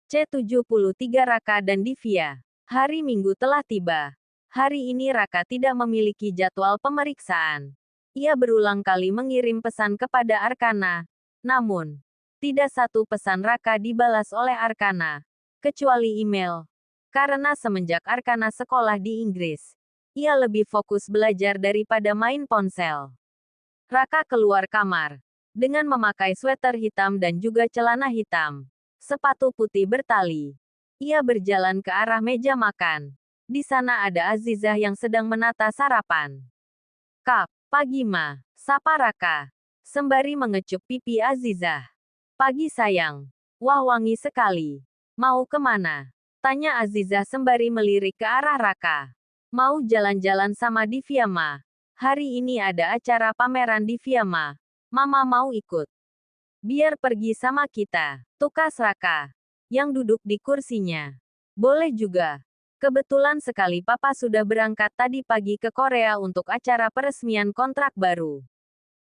C73 Raka dan Divya. Hari Minggu telah tiba. Hari ini Raka tidak memiliki jadwal pemeriksaan. Ia berulang kali mengirim pesan kepada Arkana. Namun, tidak satu pesan Raka dibalas oleh Arkana. Kecuali email. Karena semenjak Arkana sekolah di Inggris, ia lebih fokus belajar daripada main ponsel. Raka keluar kamar. Dengan memakai sweater hitam dan juga celana hitam. Sepatu putih bertali. Ia berjalan ke arah meja makan. Di sana ada Azizah yang sedang menata sarapan. Kak, pagi ma, sapa Raka. Sembari mengecup pipi Azizah. Pagi sayang. Wah wangi sekali. Mau kemana? Tanya Azizah sembari melirik ke arah Raka. Mau jalan-jalan sama Divya ma. Hari ini ada acara pameran Divya ma. Mama mau ikut. Biar pergi sama kita. Tukas Raka. Yang duduk di kursinya. Boleh juga. Kebetulan sekali papa sudah berangkat tadi pagi ke Korea untuk acara peresmian kontrak baru.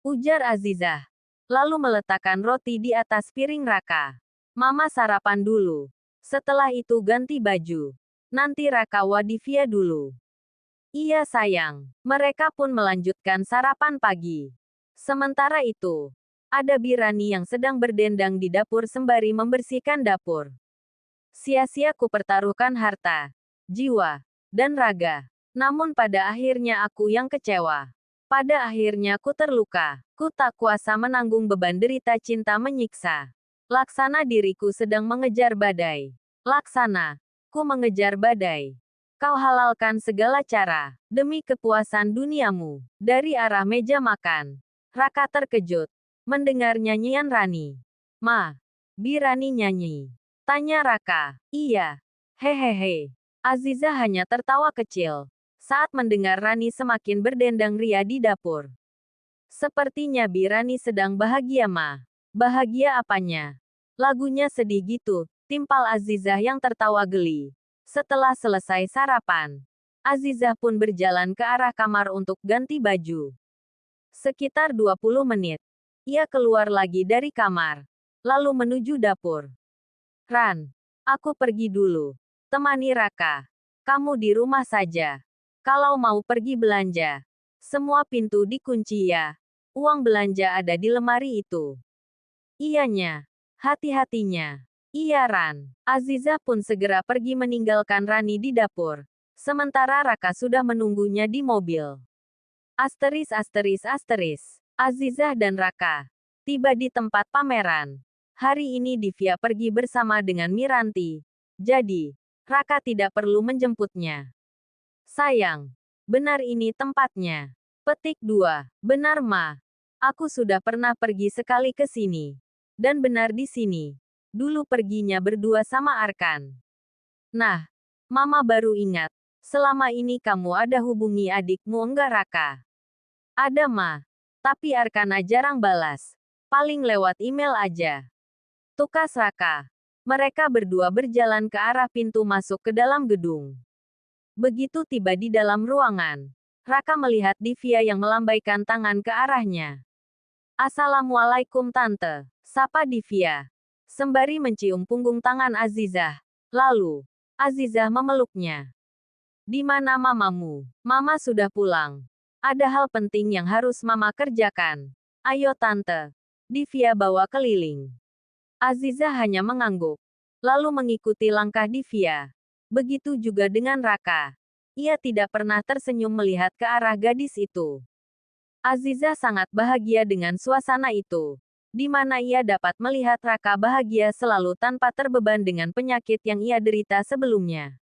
Ujar Azizah. Lalu meletakkan roti di atas piring Raka. Mama sarapan dulu. Setelah itu ganti baju. Nanti Raka wa Divya dulu. Iya sayang. Mereka pun melanjutkan sarapan pagi. Sementara itu, ada Birani yang sedang berdendang di dapur sembari membersihkan dapur. Sia-sia ku pertaruhkan harta, jiwa, dan raga. Namun pada akhirnya aku yang kecewa. Pada akhirnya ku terluka. Ku tak kuasa menanggung beban derita cinta menyiksa. Laksana diriku sedang mengejar badai. Laksana, ku mengejar badai. Kau halalkan segala cara, demi kepuasan duniamu. Dari arah meja makan, Raka terkejut. Mendengar nyanyian Rani. Ma, Birani nyanyi. Tanya Raka. Iya. Hehehe. Azizah hanya tertawa kecil. Saat mendengar Rani semakin berdendang ria di dapur. Sepertinya Birani sedang bahagia ma. Bahagia apanya? Lagunya sedih gitu, timpal Azizah yang tertawa geli. Setelah selesai sarapan, Azizah pun berjalan ke arah kamar untuk ganti baju. Sekitar 20 menit. Ia keluar lagi dari kamar. Lalu menuju dapur. Ran, aku pergi dulu. Temani Raka. Kamu di rumah saja. Kalau mau pergi belanja, semua pintu dikunci ya. Uang belanja ada di lemari itu. Iyanya. Hati-hatinya. Iya Ran. Azizah pun segera pergi meninggalkan Rani di dapur. Sementara Raka sudah menunggunya di mobil. Asteris asteris asteris. Azizah dan Raka tiba di tempat pameran. Hari ini Divya pergi bersama dengan Miranti. Jadi, Raka tidak perlu menjemputnya. Sayang, benar ini tempatnya. Petik 2. Benar ma. Aku sudah pernah pergi sekali ke sini. Dan benar di sini. Dulu perginya berdua sama Arkan. Nah, mama baru ingat. Selama ini kamu ada hubungi adikmu enggak Raka? Ada ma. Tapi Arkana jarang balas. Paling lewat email aja. Tukas Raka. Mereka berdua berjalan ke arah pintu masuk ke dalam gedung. Begitu tiba di dalam ruangan, Raka melihat Divya yang melambaikan tangan ke arahnya. Assalamualaikum tante, sapa Divya. Sembari mencium punggung tangan Azizah. Lalu, Azizah memeluknya. Di mana mamamu? Mama sudah pulang. Ada hal penting yang harus mama kerjakan. Ayo tante. Divya bawa keliling. Azizah hanya mengangguk. Lalu mengikuti langkah Divya. Begitu juga dengan Raka. Ia tidak pernah tersenyum melihat ke arah gadis itu. Azizah sangat bahagia dengan suasana itu. Di mana ia dapat melihat Raka bahagia selalu tanpa terbeban dengan penyakit yang ia derita sebelumnya.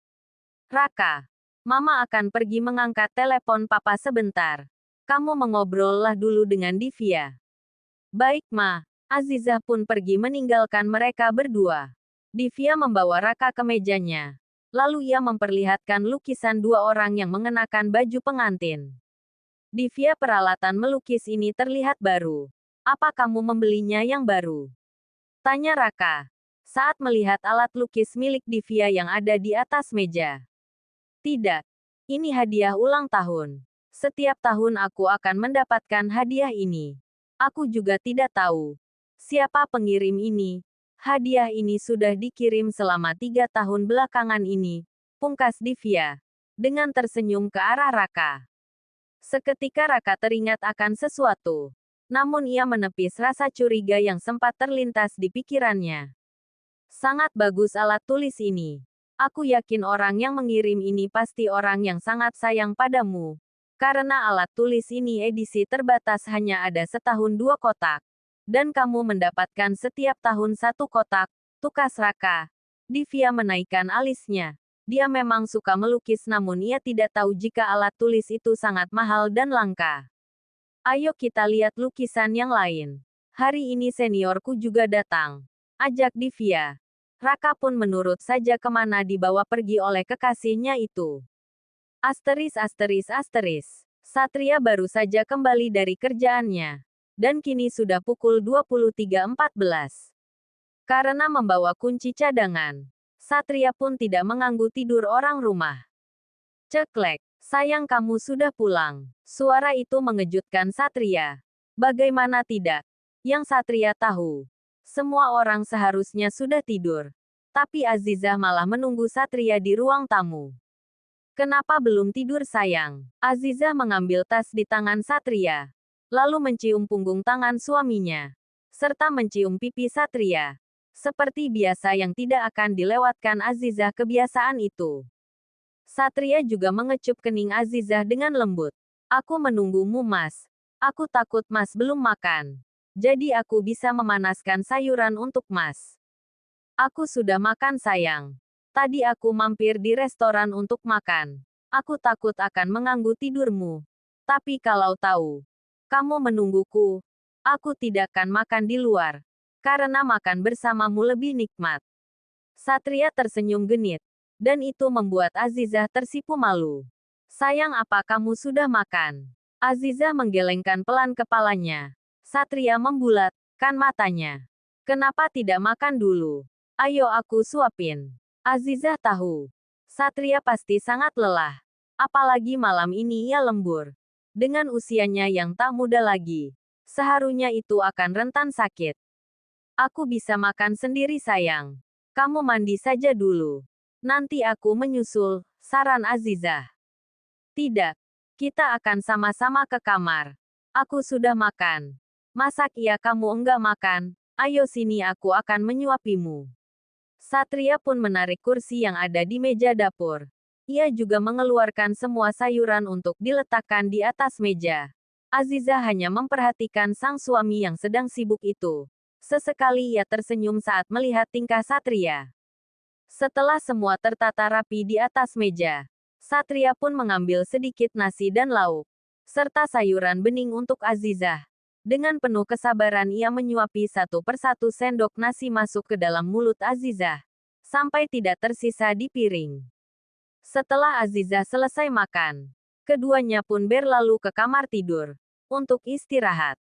Raka. Mama akan pergi mengangkat telepon papa sebentar. Kamu mengobrollah dulu dengan Divya. Baik ma. Azizah pun pergi meninggalkan mereka berdua. Divya membawa Raka ke mejanya. Lalu ia memperlihatkan lukisan dua orang yang mengenakan baju pengantin. Divya peralatan melukis ini terlihat baru. Apa kamu membelinya yang baru? Tanya Raka. Saat melihat alat lukis milik Divya yang ada di atas meja. Tidak. Ini hadiah ulang tahun. Setiap tahun aku akan mendapatkan hadiah ini. Aku juga tidak tahu siapa pengirim ini. Hadiah ini sudah dikirim selama 3 tahun belakangan ini, pungkas Divya, dengan tersenyum ke arah Raka. Seketika Raka teringat akan sesuatu. Namun ia menepis rasa curiga yang sempat terlintas di pikirannya. Sangat bagus alat tulis ini. Aku yakin orang yang mengirim ini pasti orang yang sangat sayang padamu. Karena alat tulis ini edisi terbatas hanya ada setahun 2 kotak. Dan kamu mendapatkan setiap tahun 1 kotak, tukas Raka. Divya menaikkan alisnya. Dia memang suka melukis namun ia tidak tahu jika alat tulis itu sangat mahal dan langka. Ayo kita lihat lukisan yang lain. Hari ini seniorku juga datang. Ajak Divya. Raka pun menurut saja kemana dibawa pergi oleh kekasihnya itu. Asteris. Satria baru saja kembali dari kerjaannya. Dan kini sudah pukul 23.14. Karena membawa kunci cadangan, Satria pun tidak mengganggu tidur orang rumah. Ceklek, sayang kamu sudah pulang. Suara itu mengejutkan Satria. Bagaimana tidak? Yang Satria tahu. Semua orang seharusnya sudah tidur. Tapi Azizah malah menunggu Satria di ruang tamu. Kenapa belum tidur sayang? Azizah mengambil tas di tangan Satria. Lalu mencium punggung tangan suaminya. Serta mencium pipi Satria. Seperti biasa yang tidak akan dilewatkan Azizah kebiasaan itu. Satria juga mengecup kening Azizah dengan lembut. Aku menunggumu mas. Aku takut mas belum makan. Jadi aku bisa memanaskan sayuran untuk mas. Aku sudah makan sayang. Tadi aku mampir di restoran untuk makan. Aku takut akan mengganggu tidurmu. Tapi kalau tahu, kamu menungguku, aku tidak akan makan di luar. Karena makan bersamamu lebih nikmat. Satria tersenyum genit. Dan itu membuat Azizah tersipu malu. Sayang apa kamu sudah makan? Azizah menggelengkan pelan kepalanya. Satria membulatkan matanya. Kenapa tidak makan dulu? Ayo aku suapin. Azizah tahu. Satria pasti sangat lelah. Apalagi malam ini ia lembur. Dengan usianya yang tak muda lagi. Seharusnya itu akan rentan sakit. Aku bisa makan sendiri sayang. Kamu mandi saja dulu. Nanti aku menyusul, saran Azizah. Tidak. Kita akan sama-sama ke kamar. Aku sudah makan. Masak iya kamu enggak makan, ayo sini aku akan menyuapimu. Satria pun menarik kursi yang ada di meja dapur. Ia juga mengeluarkan semua sayuran untuk diletakkan di atas meja. Azizah hanya memperhatikan sang suami yang sedang sibuk itu. Sesekali ia tersenyum saat melihat tingkah Satria. Setelah semua tertata rapi di atas meja, Satria pun mengambil sedikit nasi dan lauk, serta sayuran bening untuk Azizah. Dengan penuh kesabaran ia menyuapi satu persatu sendok nasi masuk ke dalam mulut Azizah, sampai tidak tersisa di piring. Setelah Azizah selesai makan, keduanya pun berlalu ke kamar tidur, untuk istirahat.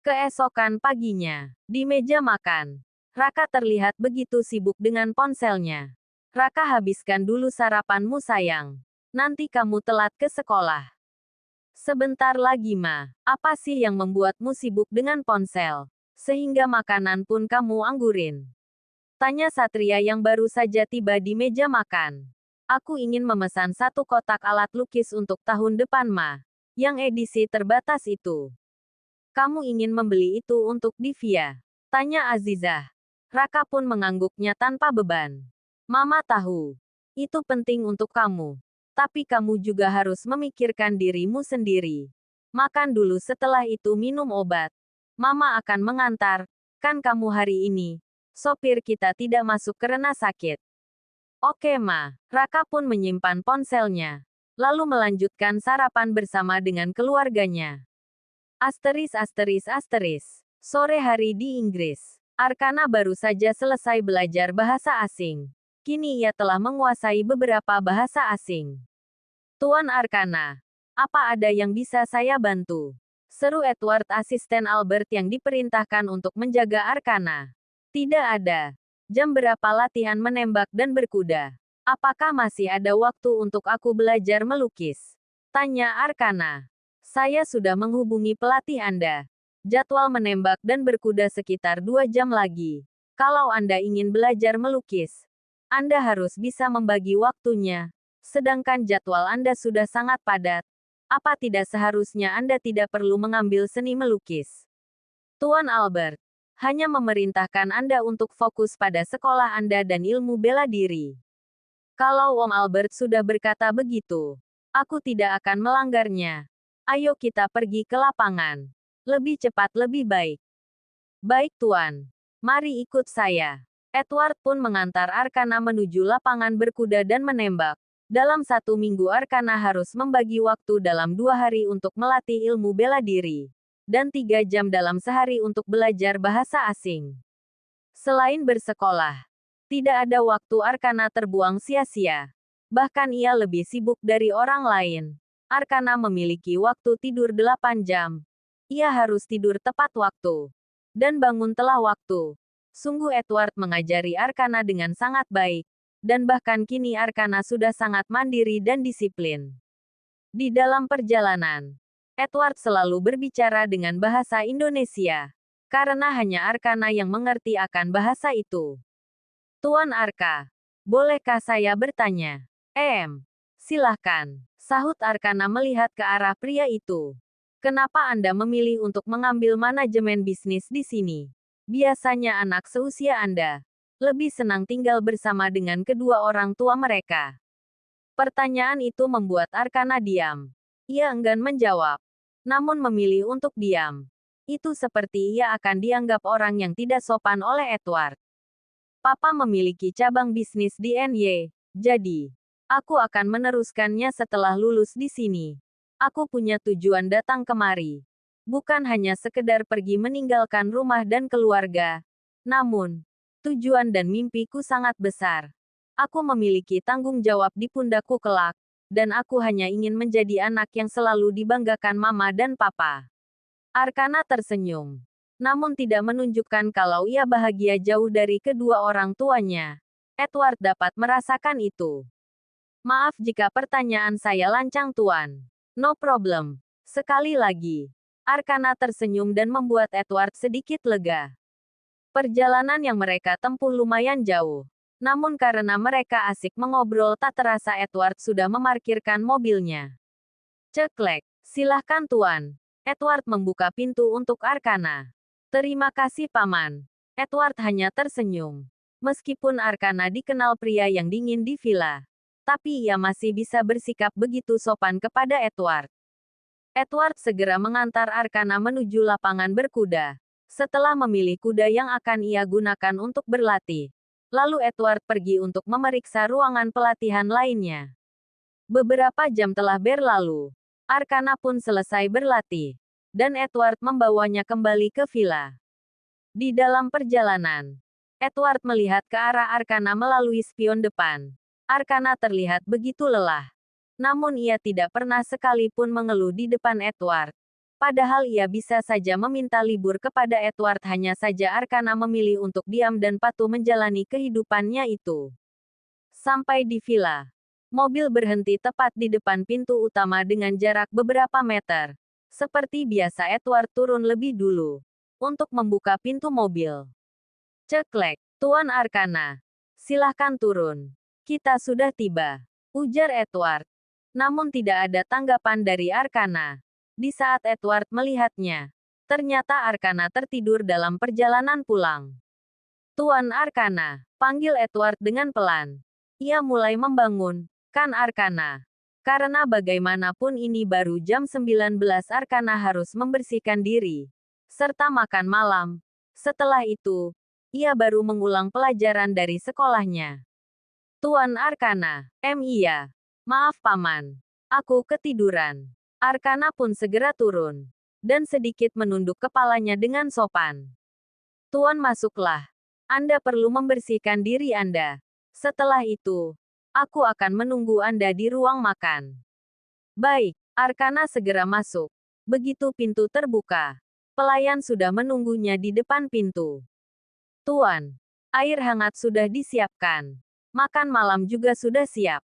Keesokan paginya, di meja makan, Raka terlihat begitu sibuk dengan ponselnya. Raka habiskan dulu sarapanmu sayang. Nanti kamu telat ke sekolah. Sebentar lagi Ma, apa sih yang membuatmu sibuk dengan ponsel? Sehingga makanan pun kamu anggurin. Tanya Satria yang baru saja tiba di meja makan. Aku ingin memesan 1 kotak alat lukis untuk tahun depan Ma. Yang edisi terbatas itu. Kamu ingin membeli itu untuk Divya? Tanya Azizah. Raka pun mengangguknya tanpa beban. Mama tahu. Itu penting untuk kamu. Tapi kamu juga harus memikirkan dirimu sendiri. Makan dulu setelah itu minum obat. Mama akan mengantar, kan kamu hari ini. Sopir kita tidak masuk karena sakit. Oke Ma. Raka pun menyimpan ponselnya. Lalu melanjutkan sarapan bersama dengan keluarganya. Asteris. Sore hari di Inggris. Arkana baru saja selesai belajar bahasa asing. Kini ia telah menguasai beberapa bahasa asing. Tuan Arkana, apa ada yang bisa saya bantu? Seru Edward asisten Albert yang diperintahkan untuk menjaga Arkana. Tidak ada. Jam berapa latihan menembak dan berkuda? Apakah masih ada waktu untuk aku belajar melukis? Tanya Arkana. Saya sudah menghubungi pelatih Anda. Jadwal menembak dan berkuda sekitar 2 jam lagi. Kalau Anda ingin belajar melukis, Anda harus bisa membagi waktunya. Sedangkan jadwal Anda sudah sangat padat. Apa tidak seharusnya Anda tidak perlu mengambil seni melukis? Tuan Albert hanya memerintahkan Anda untuk fokus pada sekolah Anda dan ilmu bela diri. Kalau Om Albert sudah berkata begitu, aku tidak akan melanggarnya. Ayo kita pergi ke lapangan. Lebih cepat lebih baik. Baik Tuan. Mari ikut saya. Edward pun mengantar Arkana menuju lapangan berkuda dan menembak. Dalam 1 minggu Arkana harus membagi waktu dalam 2 hari untuk melatih ilmu bela diri. Dan 3 jam dalam sehari untuk belajar bahasa asing. Selain bersekolah, tidak ada waktu Arkana terbuang sia-sia. Bahkan ia lebih sibuk dari orang lain. Arkana memiliki waktu tidur 8 jam. Ia harus tidur tepat waktu. Dan bangun telah waktu. Sungguh Edward mengajari Arkana dengan sangat baik. Dan bahkan kini Arkana sudah sangat mandiri dan disiplin. Di dalam perjalanan, Edward selalu berbicara dengan bahasa Indonesia. Karena hanya Arkana yang mengerti akan bahasa itu. Tuan Arka, bolehkah saya bertanya? Silahkan, sahut Arkana melihat ke arah pria itu. Kenapa Anda memilih untuk mengambil manajemen bisnis di sini? Biasanya anak seusia Anda lebih senang tinggal bersama dengan kedua orang tua mereka. Pertanyaan itu membuat Arkana diam. Ia enggan menjawab, namun memilih untuk diam. Itu seperti ia akan dianggap orang yang tidak sopan oleh Edward. Papa memiliki cabang bisnis di NY, jadi aku akan meneruskannya setelah lulus di sini. Aku punya tujuan datang kemari. Bukan hanya sekedar pergi meninggalkan rumah dan keluarga. Namun, tujuan dan mimpiku sangat besar. Aku memiliki tanggung jawab di pundakku kelak. Dan aku hanya ingin menjadi anak yang selalu dibanggakan mama dan papa. Arkana tersenyum. Namun tidak menunjukkan kalau ia bahagia jauh dari kedua orang tuanya. Edward dapat merasakan itu. Maaf jika pertanyaan saya lancang Tuan. No problem. Sekali lagi. Arkana tersenyum dan membuat Edward sedikit lega. Perjalanan yang mereka tempuh lumayan jauh. Namun karena mereka asik mengobrol tak terasa Edward sudah memarkirkan mobilnya. Ceklek. Silahkan Tuan. Edward membuka pintu untuk Arkana. Terima kasih Paman. Edward hanya tersenyum. Meskipun Arkana dikenal pria yang dingin di villa. Tapi ia masih bisa bersikap begitu sopan kepada Edward. Edward segera mengantar Arkana menuju lapangan berkuda. Setelah memilih kuda yang akan ia gunakan untuk berlatih. Lalu Edward pergi untuk memeriksa ruangan pelatihan lainnya. Beberapa jam telah berlalu. Arkana pun selesai berlatih. Dan Edward membawanya kembali ke villa. Di dalam perjalanan, Edward melihat ke arah Arkana melalui spion depan. Arkana terlihat begitu lelah. Namun ia tidak pernah sekalipun mengeluh di depan Edward. Padahal ia bisa saja meminta libur kepada Edward, hanya saja Arkana memilih untuk diam dan patuh menjalani kehidupannya itu. Sampai di villa. Mobil berhenti tepat di depan pintu utama dengan jarak beberapa meter. Seperti biasa Edward turun lebih dulu. Untuk membuka pintu mobil. Ceklek, Tuan Arkana. Silahkan turun. Kita sudah tiba. Ujar Edward. Namun tidak ada tanggapan dari Arkana. Di saat Edward melihatnya, ternyata Arkana tertidur dalam perjalanan pulang. Tuan Arkana, panggil Edward dengan pelan. Ia mulai membangun, kan Arkana. Karena bagaimanapun ini baru jam 19 Arkana harus membersihkan diri. Serta makan malam. Setelah itu, ia baru mengulang pelajaran dari sekolahnya. Tuan Arkana, iya. Maaf Paman. Aku ketiduran. Arkana pun segera turun. Dan sedikit menunduk kepalanya dengan sopan. Tuan masuklah. Anda perlu membersihkan diri Anda. Setelah itu, aku akan menunggu Anda di ruang makan. Baik, Arkana segera masuk. Begitu pintu terbuka, pelayan sudah menunggunya di depan pintu. Tuan, air hangat sudah disiapkan. Makan malam juga sudah siap.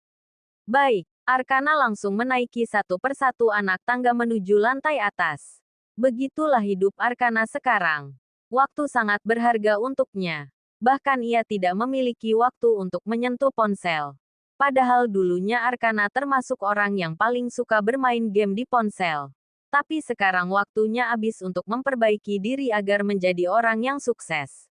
Baik, Arkana langsung menaiki satu persatu anak tangga menuju lantai atas. Begitulah hidup Arkana sekarang. Waktu sangat berharga untuknya. Bahkan ia tidak memiliki waktu untuk menyentuh ponsel. Padahal dulunya Arkana termasuk orang yang paling suka bermain game di ponsel. Tapi sekarang waktunya habis untuk memperbaiki diri agar menjadi orang yang sukses.